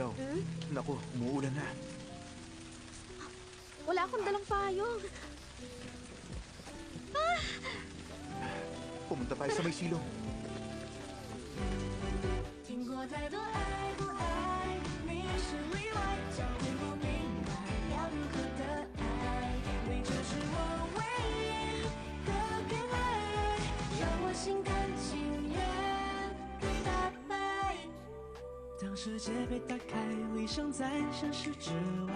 Chungyaw. Naku, umuulan na. Wala akong dalang payong. Pumunta tayo sa may silong. 听过太多爱不爱，你是例外，教会我明白要如何的爱，你就是我唯一的偏爱，让我心甘情愿给打败。当世界被打开，理想在现实之外，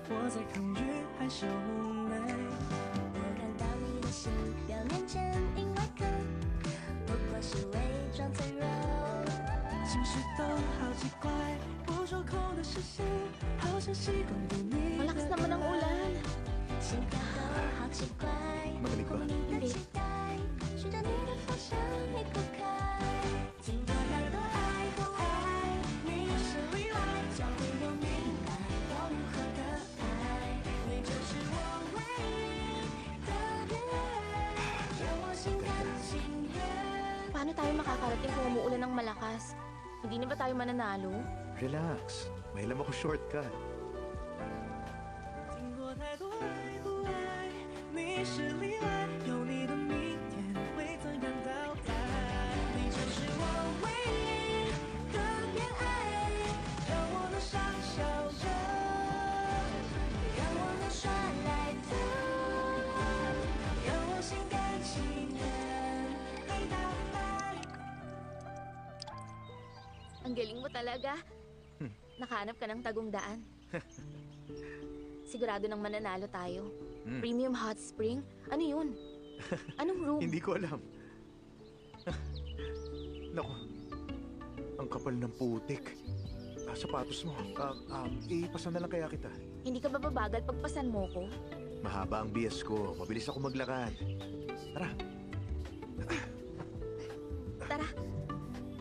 我在抗拒还是无奈。我看到你的心，表面坚硬外壳，不过是伪装脆弱。 情绪都好奇怪，不受控的视线，好像习惯不你。 Malakas naman ang ulan. 心跳都好奇怪， Magaling 我 ba? 们的期待，顺着你的方向离不开。听过太多爱不爱，你是例外，教会我明白要如何的爱，你就是我唯一的偏爱，让我心甘情愿。 Paano tayo makakarating kung umuulan ng malakas? Hindi na ba tayo mananalo? Relax. May alam ako shortcut. 经过太多爱不爱，你是例外，有你的明天会怎样倒带？你就是我唯一的偏爱，让我能傻笑着，让我能耍赖的，让我心甘情愿被打败。 Ang galing mo talaga. Nakahanap ka ng tagong daan. Sigurado nang mananalo tayo. Premium hot spring? Ano yun? Anong room? Hindi ko alam. Naku, ang kapal ng putik. Sapatos mo. Ipasa na lang kaya kita. Hindi ka ba babagal pagpasan mo ko? Mahaba ang bias ko. Mabilis ako maglakad. Tara, Tara,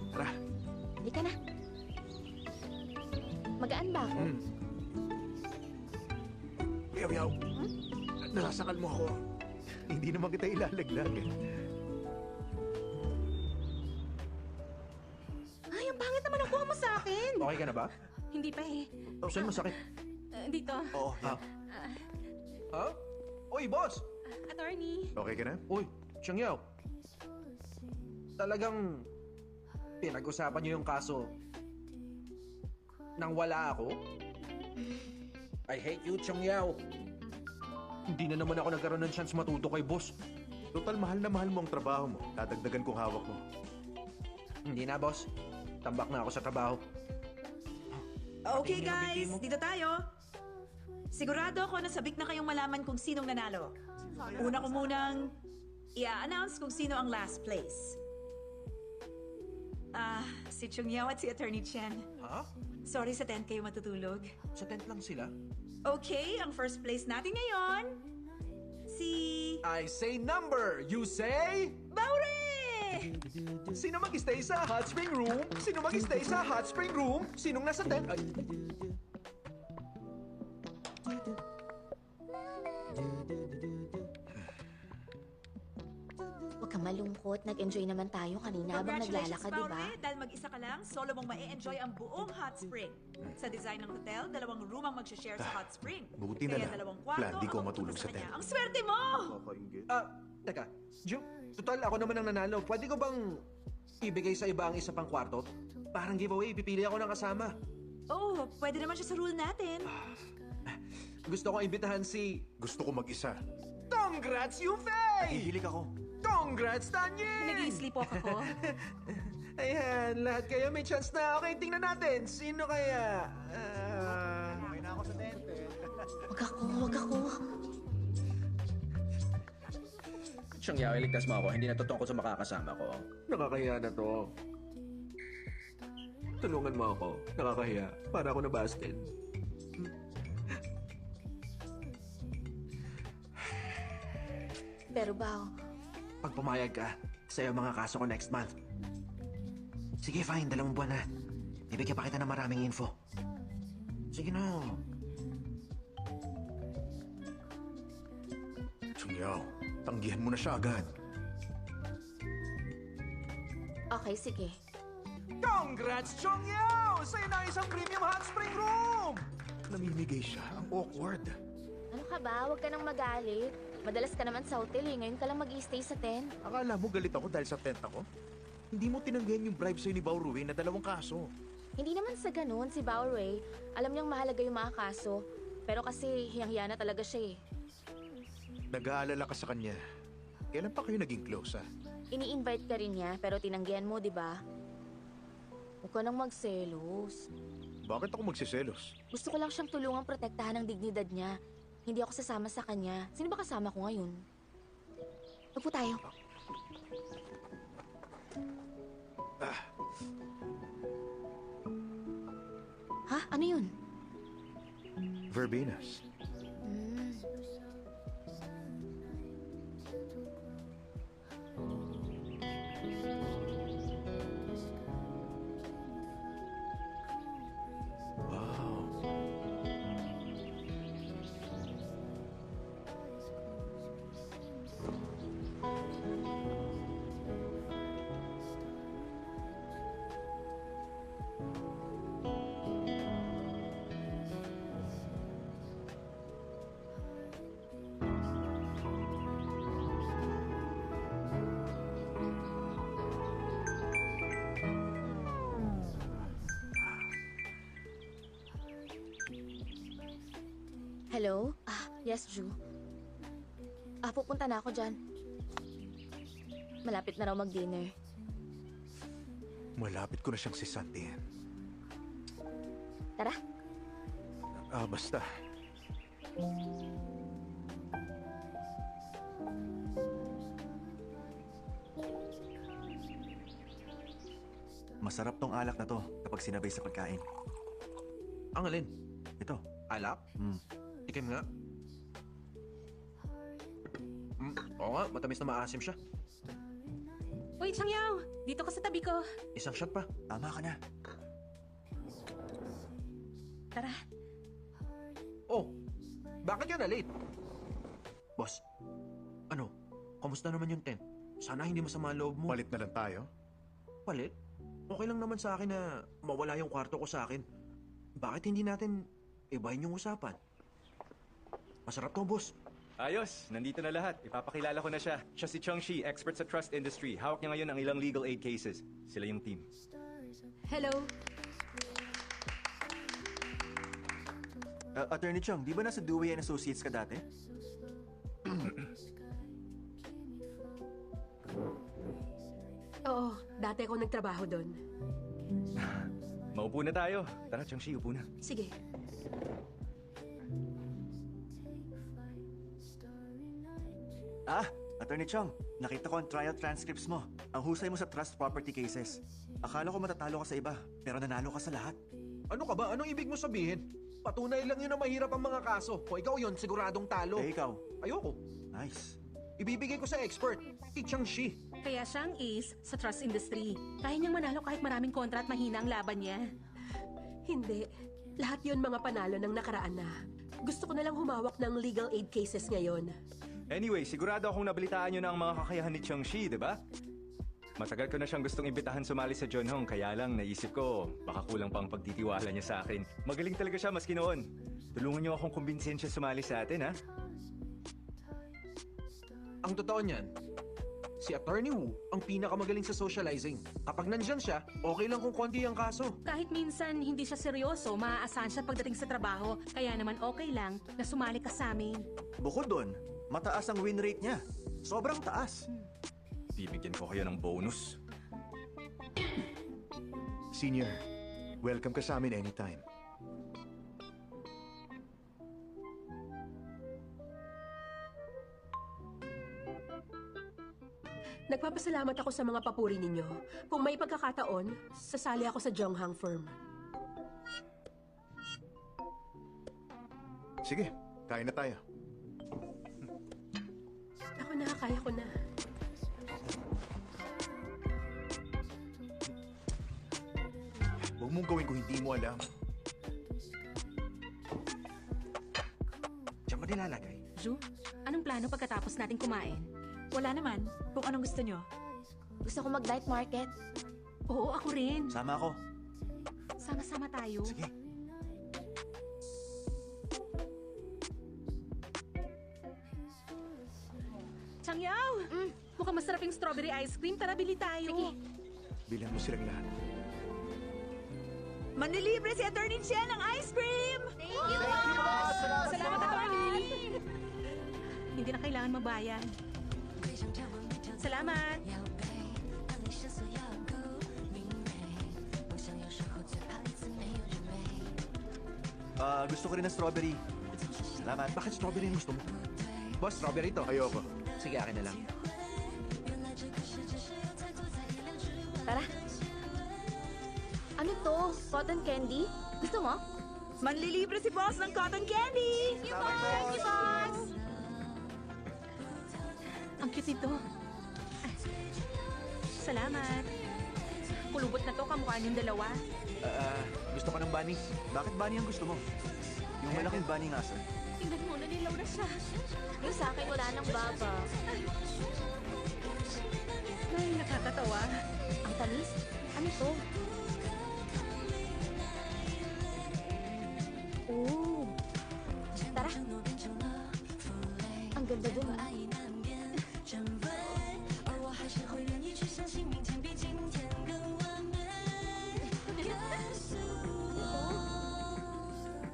tara. hindi ka na. Magaan ba ako? Yaw-yaw. Nasasakal mo ako. Hindi naman kita ilalaglag. Ay, ang pangit naman ang kuha mo sa akin. Okay ka na ba? Hindi pa eh. Saan masakit? Dito. Oo, yan. Ha? Uy, boss! Attorney. Okay ka na? Uy, Changyaw. Talagang pinag-usapan niyo yung kaso nang wala ako? I hate you, Changyaw. Hindi na naman ako nagkaroon ng chance matuto kay boss. Total, mahal na mahal mo ang trabaho mo. Dadagdagan kong hawak mo. Hindi na, boss. Tambak na ako sa trabaho. Okay guys, dito tayo. Sigurado ako na sabik na kayong malaman kung sinong nanalo. Una ko munang i-announce kung sino ang last place. Si Chung Yao at si Attorney Chen. Ha? Sorry sa tent kayo matutulog. Sa tent lang sila? Okay, ang first place natin ngayon, si... I say number, you say? Baure! Sino mag-stay sa hot spring room? Sino mag-stay sa hot spring room? Sinong nasa tent? Ay. Huwag kang malungkot. Nag-enjoy naman tayo kanina habang naglalakad, di ba? Baure, dahil mag-isa ka lang, solo mong ma-enjoy ang buong hot spring. Sa design ng hotel, 2 room ang mag-share sa hot spring. Buti na Kaya lang. 2 kwarto Plan, di ko ang matulog sa kanya. tent. Ang swerte mo! Teka. Ju, total ako naman ang nanalo. Pwede ko bang ibigay sa iba ang isa pang kwarto? Parang giveaway, pipili ako ng kasama. Oh, pwede naman siya sa rule natin. Gusto kong imbitahan si... Gusto ko mag-isa. Congrats, Yufei! Hihilig ako. Congrats, Tanya! Nag-i-sleepwalk ako. Ayan, lahat kayo may chance na. Okay, tingnan natin. Sino kaya? Okay na ako sa tent. Huwag ako, huwag ako. Siyang yaw, iligtas mo ako. Hindi natutungkol sa makakasama ko. Nakakahiya na to. Tulungan mo ako. Nakakahiya. Para ako nabasted. Pero Bao, Pag pumayag ka, sa'yo ang mga kaso ko next month. Sige, fine. 2 buwan na. Ibigyan pa kita ng maraming info. Sige na. Chungyaw, tanggihan mo na siya agad. okay, sige. Congrats, Chong Yao! Sa'yo na isang premium hot spring room! Namimigay siya. Ang awkward. Ano ka ba? Huwag ka nang magalit. Madalas ka naman sa hotel eh. Ngayon ka lang mag-i-stay sa tent. Akala mo galit ako dahil sa tent ako? Hindi mo tinanggihan yung bribe sa'yo ni Bao Ruin na 2 kaso. Hindi naman sa ganun, si Bao Ray. Alam niyang mahalaga yung mga kaso. Pero kasi hiyang-hiya na talaga siya eh. Nag-aalala ka sa kanya. Kailan pa kayo naging close, ah? Ini-invite ka rin niya, pero tinanggihan mo, di ba? Huwag ka nang magselos. Bakit ako magsiselos? Gusto ko lang siyang tulungang protektahan ang dignidad niya. Hindi ako sasama sa kanya. Sino ba kasama ko ngayon? Upo tayo. Ha? Ano yun? Verbenas. Hmm. Wow. Hello? Yes, Ju. Pupunta na ako dyan. Malapit na raw mag-dinner. Malapit ko na siyang sisantihin. Tara. Basta. Masarap tong alak na to kapag sinabay sa pagkain. Ang alin? Ito. Alak? Tikim nga. Oo nga, matamis na maasim siya. Uy, Changyao! Dito ka sa tabi ko. Isang shot pa. Tama ka na. Tara. Oh, bakit ka na late? Boss, ano? Kamusta naman yung tent? Sana hindi masama ang loob mo. Palit na lang tayo. Palit? Okay lang naman sa akin na mawala yung kwarto ko sa akin. Bakit hindi natin ibahin yung usapan? Masarap to, boss. Ayos, nandito na lahat. Ipapakilala ko na siya. Siya si Chong Shi, expert sa trust industry. Hawak niya ngayon ang ilang legal aid cases. Sila yung team. Hello. Attorney Chong, di ba nasa Dewey and Associates ka dati? Oo, dati ako nagtrabaho doon. Maupo na tayo. Tara, Chong Shi, upo na. Sige. Attorney Chong, nakita ko ang trial transcripts mo. Ang husay mo sa trust property cases. Akala ko matatalo ka sa iba, pero nanalo ka sa lahat. Ano ka ba? Anong ibig mo sabihin? Patunay lang yun na mahirap ang mga kaso. Kung ikaw yun, siguradong talo. Eh, ikaw. Ayoko. Nice. Ibibigay ko sa expert, si Chang Shi. Kaya siyang ace sa trust industry. Kaya niyang manalo kahit maraming kontra at mahina ang laban niya. Hindi. Lahat yon mga panalo ng nakaraan na. Gusto ko na lang humawak ng legal aid cases ngayon. Anyway, sigurado akong nabalitaan niyo na ang mga kakayahan ni Chong Shi, di ba? Matagal ko na siyang gustong imbitahan sumali sa John Hong, kaya lang naisip ko, baka kulang pa ang pagtitiwala niya sa akin. Magaling talaga siya maski noon. Tulungan niyo akong kumbinsihin siya sumali sa atin, ha? Ang totoo niyan, si Attorney Wu ang pinakamagaling sa socializing. Kapag nandyan siya, okay lang kung konti ang kaso. Kahit minsan hindi siya seryoso, maaasahan siya pagdating sa trabaho. Kaya naman okay lang na sumali ka sa amin. Bukod doon, mataas ang win rate niya. Sobrang taas. Bibigyan ko kayo ng bonus. Senior, welcome ka sa amin anytime. Nagpapasalamat ako sa mga papuri ninyo. Kung may pagkakataon, sasali ako sa Jonghang firm. Sige, kain na tayo. Ako na, kaya ko na. Huwag mong gawin kung hindi mo alam. Diyan ba nilalagay? Ju, anong plano pagkatapos natin kumain? Wala naman. Kung anong gusto nyo. Gusto ko mag-night market. Oo, ako rin. Sama ako. Sama-sama tayo. Sige. Changyaw! Mukhang masarap yung strawberry ice cream. Tara, bili tayo. Sige. Bilang mo silang lahat. Manlilibre si Attorney Chen ng ice cream! Thank you, boss! Salamat, attorney! Hindi na kailangan magbayad. Salamat! Gusto ko rin ng strawberry. Salamat. Bakit strawberry yung gusto mo? Boss, strawberry to. Ayoko. Sige, akin na lang. Tara. Ano to? Cotton candy? Gusto mo? Manlilibre si boss ng cotton candy! Thank you, boss! Ang cute nito. Salamat. Kulubot na to, kamukha niyong dalawa. Gusto ko ng bunny. Bakit bunny ang gusto mo? Yung malaking bunny nga, sir. Tingnan mo, nanilaw na siya. Yung sa akin wala nang baba. Ay, nakakatawa. Ang tamis? Ano to? Oh. Tara. Ang ganda dun. Ah.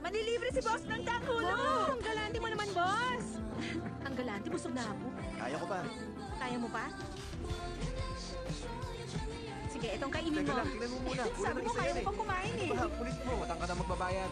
Manlilibre si boss ng tanghulo! Wow, ang galante mo naman, boss! Ang galante, busog na ako. Kaya ko pa. Kaya mo pa? Sige, itong kainin Teka mo. lang, tingnan mo muna. Kulang Sabi ng mo, isa kaya yan mo eh. pang kumain eh. Bah, kulit mo. Watang ka na magbabayad.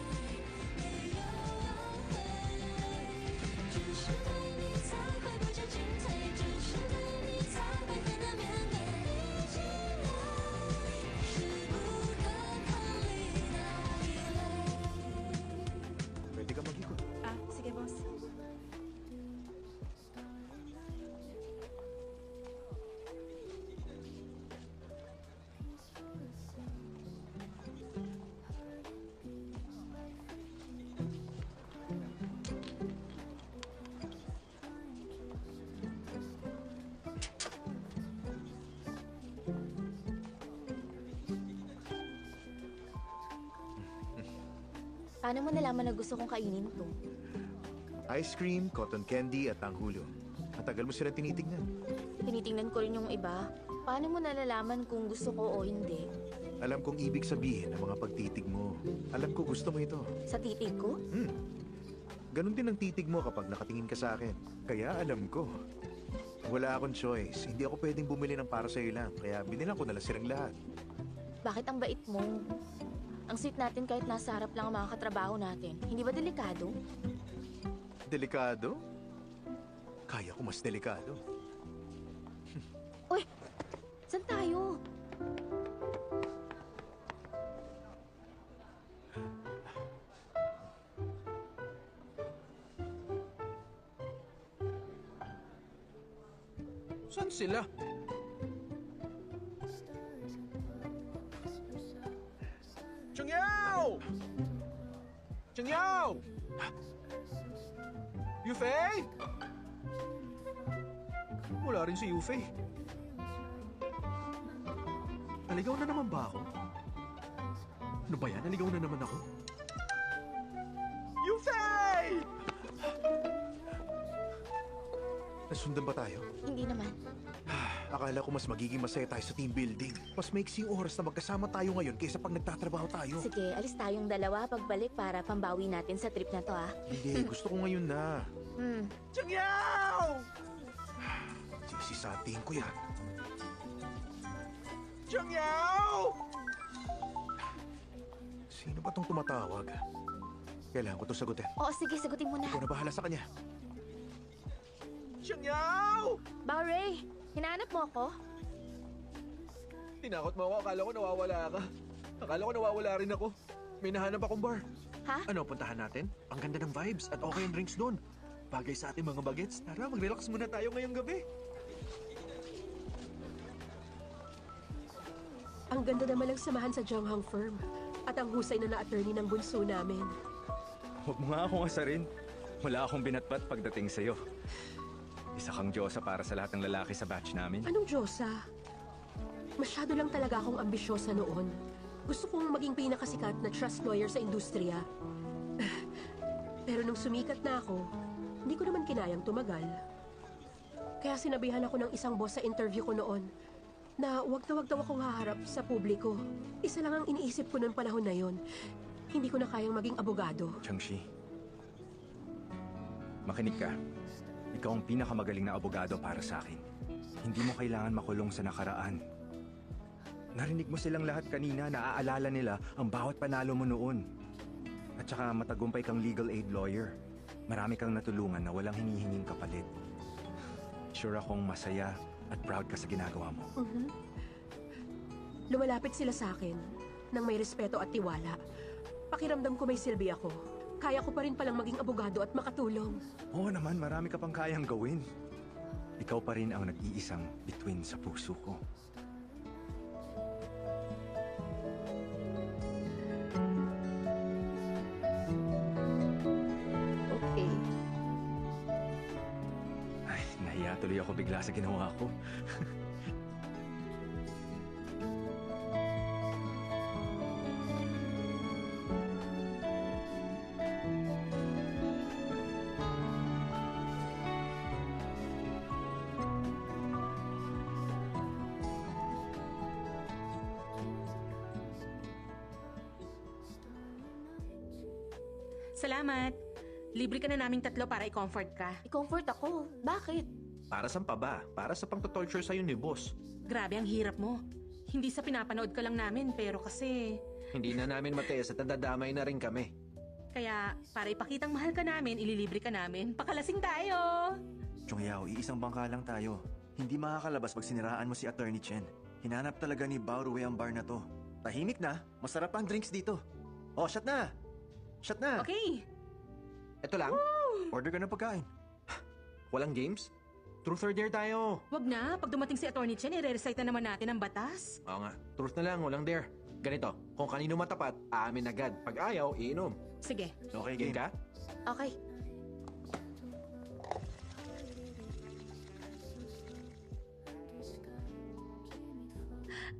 Pwede ka mag-ikot. Sige, boss. Paano mo nalaman na gusto kong kainin to? Ice cream, cotton candy at tanghulo. Ang tagal mo sila tinitignan. Tinitingnan ko rin yung iba. Paano mo nalalaman kung gusto ko o hindi? Alam kong ibig sabihin ng mga pagtitig mo. Alam ko gusto mo ito. Sa titig ko? Ganon din ang titig mo kapag nakatingin ka sa akin. Kaya alam ko. Wala akong choice. Hindi ako pwedeng bumili ng para sa'yo lang. Kaya binilang ko na lang silang lahat. Bakit ang bait mo? Ang sweet natin kahit nasa harap lang ang mga katrabaho natin. Hindi ba delikado? Delikado? Kaya ko mas delikado. Uy! Saan tayo? Saan sila? Chungyaw! Chungyaw! Yufei? Wala rin si Yufei. Naligaw na naman ba ako? Ano ba yan? Naligaw na naman ako? Yufei! Nasundan ba tayo? Hindi naman. Akala ko mas magiging masaya tayo sa team building. Mas maiksing oras na magkasama tayo ngayon kaysa pag nagtatrabaho tayo. Sige, alis tayong dalawa pagbalik para pambawi natin sa trip na to, ah. Hindi, gusto ko ngayon na. Chungyaw! Sisisatiin ko yan. Chungyaw! Sino ba tong tumatawag? Kailangan ko to sagutin. Oo, sige, sagutin mo na. Ikaw na bahala sa kanya. Chungyaw! Bao Ray, hinahanap mo ako? Tinakot mo ako. Akala ko nawawala ka. Akala ko nawawala rin ako. May nahanap akong bar. Ha? Ano, puntahan natin? Ang ganda ng vibes at okay ang drinks doon. Bagay sa ating mga bagets. Tara, mag-relax muna tayo ngayong gabi. Ang ganda naman lang samahan sa Jonghang Firm. At ang husay na attorney ng bunso namin. Huwag mo nga akong asarin. Wala akong binatpat pagdating sa'yo. Isa kang Diyosa para sa lahat ng lalaki sa batch namin. Anong Diyosa? Masyado lang talaga akong ambisyosa noon. Gusto kong maging pinakasikat na trust lawyer sa industriya. Pero nung sumikat na ako, hindi ko naman kinayang tumagal. Kaya sinabihan ako ng isang boss sa interview ko noon na wag daw akong haharap sa publiko. Isa lang ang iniisip ko noong panahon na yon. Hindi ko na kayang maging abogado. Changshi, makinig ka. Ikaw ang pinakamagaling na abogado para sa akin. Hindi mo kailangan makulong sa nakaraan. Narinig mo silang lahat kanina, naaalala nila ang bawat panalo mo noon. At saka matagumpay kang legal aid lawyer. Marami kang natulungan na walang hinihinging kapalit. Sure akong masaya at proud ka sa ginagawa mo. Lumalapit sila sa akin nang may respeto at tiwala. Pakiramdam ko may silbi ako. Kaya ko pa rin palang maging abogado at makatulong. Oo naman, marami ka pang kayang gawin. Ikaw pa rin ang nag-iisang bituin sa puso ko. Okay. Ay, nahiya tuloy ako bigla sa ginawa ko. Salamat. Libre ka na naming tatlo para i-comfort ka. I-comfort ako. Bakit? Para saan pa ba? Para sa pang-torture sa'yo ni boss. Grabe ang hirap mo. Hindi sa pinapanood ka lang namin, pero kasi... Hindi na namin matiis at nadadamay na rin kami. Kaya, para ipakitang mahal ka namin, ililibre ka namin. Pakalasing tayo! Chongyao, iisang bangka lang tayo. Hindi makakalabas pag siniraan mo si Attorney Chen. Hinanap talaga ni Bao Rui ang bar na to. Tahimik na, masarap ang drinks dito. Oh, shot na! Shot na! Okay. Ito lang? Order ka ng pagkain. Walang games? Truth or dare tayo. Wag na. Pag dumating si Attorney Chen, i-recite na naman natin ang batas. Oo nga. Truth na lang, walang dare. Ganito, kung kanino matapat, aamin agad. Pag ayaw, iinom. Sige. Okay, Game game. ka? Okay.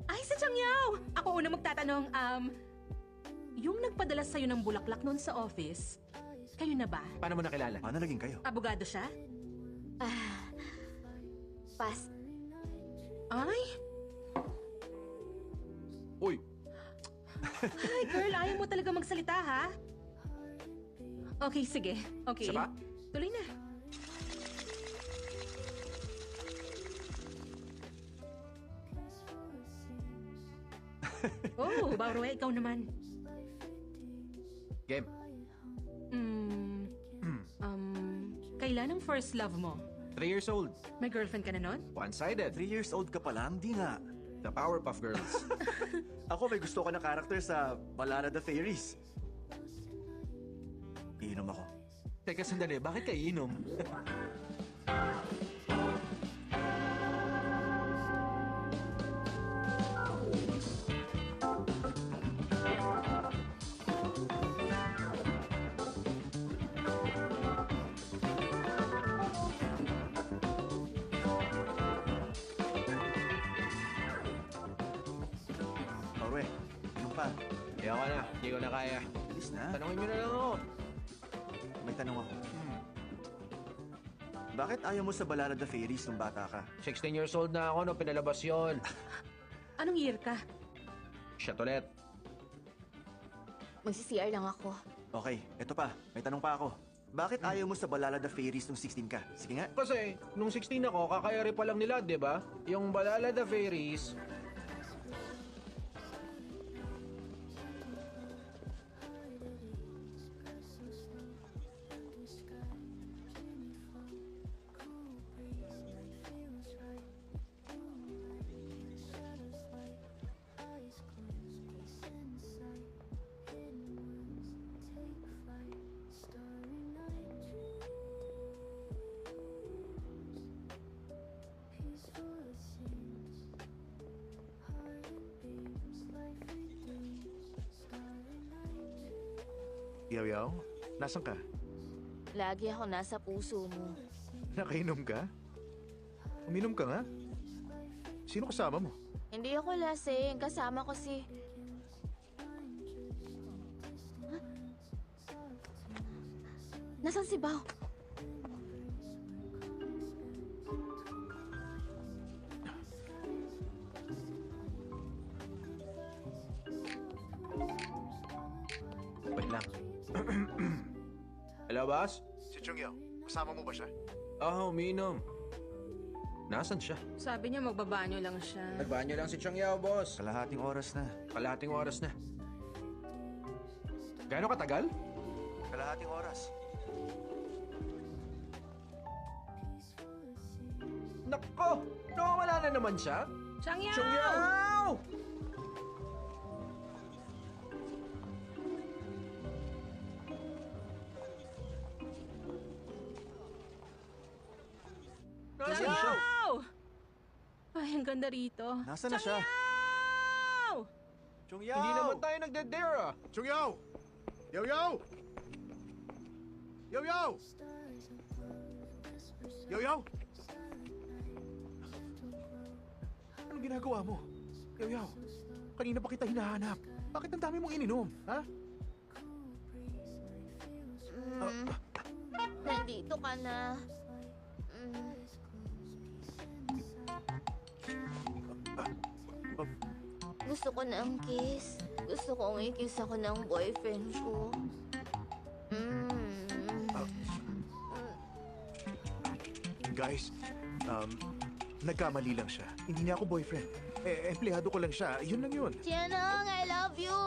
Ay, si Chang Yao! Ako una magtatanong, yung nagpadala sa'yo ng bulaklak noon sa office, kayo na ba? Paano mo nakilala? Paano naging kayo? Abogado siya? Pass. Ay! Uy! Ay, girl, ayaw mo talaga magsalita, ha? Okay, sige. Okay. Isa pa? Tuloy na. Oh, Baurue, ikaw naman. Game. Kailan ang first love mo? 3 years old. May girlfriend ka na nun? One-sided. 3 years old ka pa lang? Di nga. The Powerpuff Girls. Ako may gusto ka na karakter sa Ballada the Fairies. Iinom ako. Teka, sandali. Bakit ka iinom? Orwe, inom pa. Ayoko na. Hindi ko na kaya. Bilis na. Tanungin nyo na lang ako. May tanong ako. Bakit ayaw mo sa Ballada the Fairies nung bata ka? 16 years old na ako nung pinalabas yon. Anong year ka? Shit ulit. Magsi-CR lang ako. Okay, eto pa. May tanong pa ako. Bakit ayaw mo sa Ballada the Fairies nung 16 ka? Sige nga. Kasi, nung 16 ako, kakayari pa lang nila, di ba? Yung Balala the Fairies. Yaw-yaw, nasan ka? Lagi ako nasa puso mo. Nakainom ka? Uminom ka nga? Sino kasama mo? Hindi ako lasing. Kasama ko si... Huh? Nasaan si Bao? Wait lang. Hello, boss? Si Chungyao, kasama mo ba siya? Umiinom. Nasaan siya? Sabi niya magbabanyo lang siya. Nagbanyo lang si Chong Yao, boss. Kalahating oras na. Kalahating oras na. Gaano katagal? Kalahating oras. Nako! Nawawala na naman siya? Changyao! Chongyao! Nasaan siya? Changyao! Ay, ang ganda rito. Nasaan na siya? Changyao! Chongyao! Hindi naman tayo nagde-dare ah! Chungyao! Yo Yo! Yo Yo! Yo Yo! Anong ginagawa mo? Yo Yo! Kanina pa kita hinahanap. Bakit ang dami mong ininom, ha? Nandito ka na. Gusto ko ng kiss. Gusto kong i-kiss ako ng boyfriend ko. Guys, nagkamali lang siya. Hindi niya ako boyfriend. Empleyado ko lang siya. Yun lang yun. Tianong, I love you!